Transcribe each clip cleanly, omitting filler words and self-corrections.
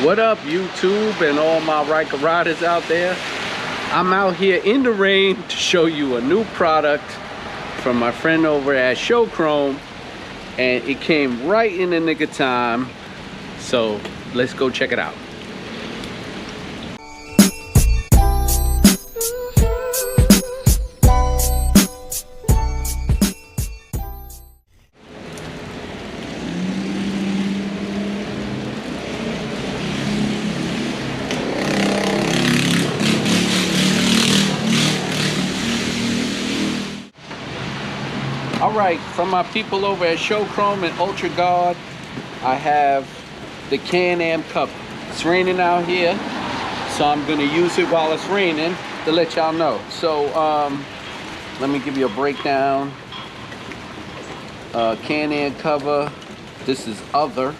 What up, YouTube and all my Ryker riders out there? I'm out here in the rain to show you a new product from my friend over at Show Chrome, and it came right in the nick of time. So let's go check it out. Alright, from my people over at Show Chrome and Ultra Guard, I have the Can-Am cover. It's raining out here, so I'm going to use it while it's raining to let y'all know. So, let me give you a breakdown. Can-Am cover. This is other.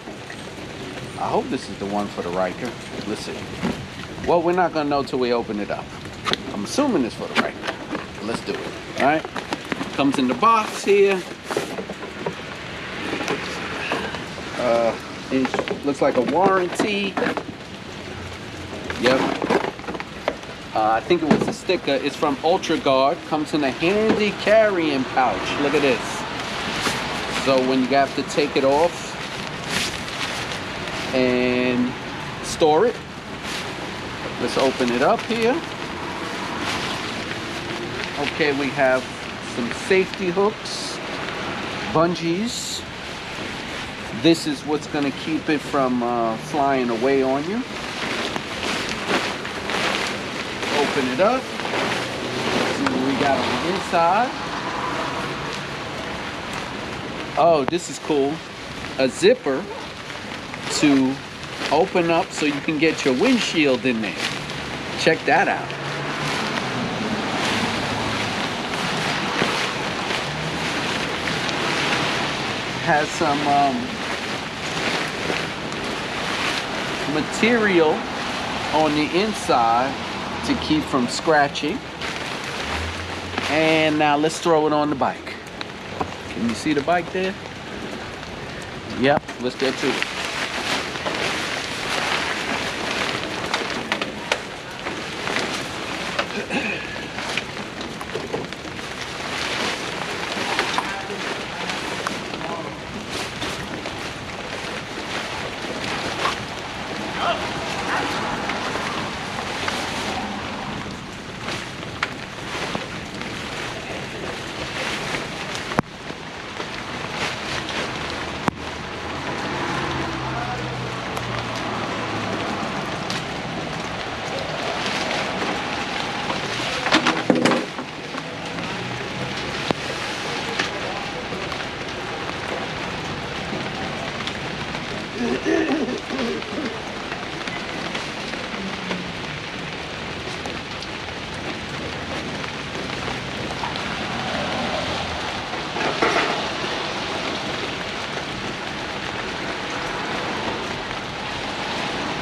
I hope this is the one for the Ryker. Let's see. Well, we're not going to know till we open it up. I'm assuming it's for the Ryker. Let's do it. Alright? Comes in the box here. It looks like a warranty. Yep. I think it was a sticker. It's from Ultra Guard. Comes in a handy carrying pouch. Look at this. So when you have to take it off and store it, let's open it up here. Okay, we have some safety hooks, bungees. This is what's going to keep it from flying away on you. Open it up. See what we got on the inside. Oh, this is cool. A zipper to open up so you can get your windshield in there. Check that out. Has some material on the inside to keep from scratching. And now let's throw it on the bike. Can you see the bike there? Yep, let's get to it.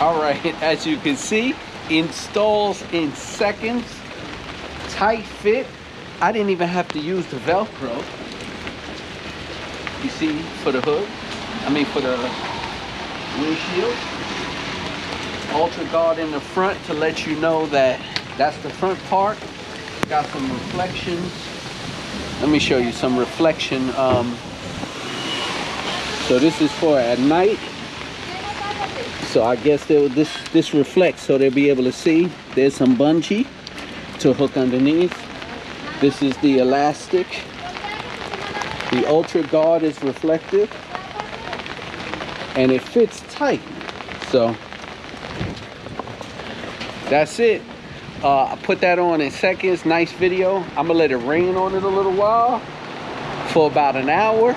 All right, as you can see, installs in seconds, tight fit. I didn't even have to use the Velcro. You see, for the hood, for the windshield. Ultra Guard in the front to let you know that that's the front part. Got some reflections. Let me show you some reflection. So this is for at night. So I guess this reflects, so they'll be able to see. There's some bungee to hook underneath. This is the elastic. The Ultra Guard is reflective, and it fits tight. So that's it. I put that on in seconds. Nice video. I'm gonna let it rain on it a little while for about an hour,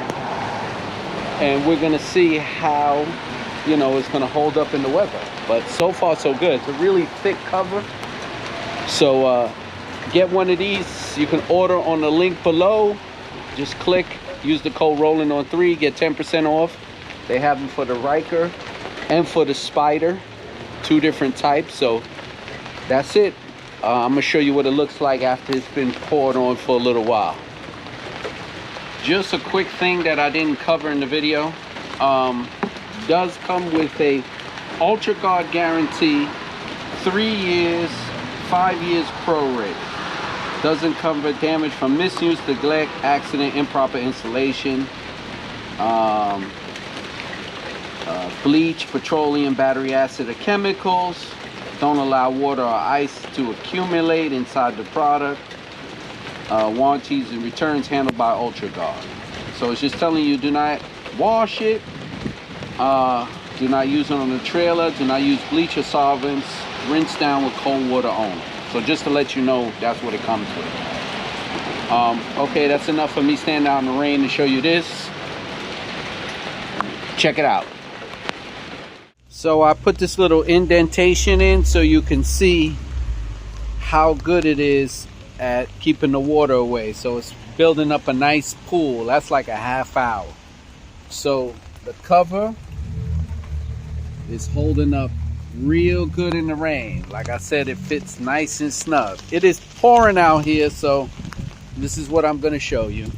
and we're gonna see how it's gonna hold up in the weather. But so far so good. It's a really thick cover. So get one of these. You can order on the link below. Just click, use the code ROLLIN'On3, get 10% off. They have them for the Ryker and for the Spyder, 2 different types. So that's it. I'm gonna show you what it looks like after it's been poured on for a little while. Just a quick thing that I didn't cover in the video. Does come with a Ultra Guard guarantee, 3 years, 5 years prorated. Doesn't cover damage from misuse, neglect, accident, improper installation, bleach, petroleum, battery acid, or chemicals. Don't allow water or ice to accumulate inside the product. Warranties and returns handled by Ultra Guard. So it's just telling you, do not wash it, do not use it on the trailer, do not use bleach or solvents, rinse down with cold water only. So just to let you know, that's what it comes with. Okay, that's enough for me standing out in the rain to show you this. Check it out. So I put this little indentation in so you can see how good it is at keeping the water away. So it's building up a nice pool. That's like a half hour. So the cover is holding up real good in the rain. Like I said, it fits nice and snug. It is pouring out here, so this is what I'm going to show you.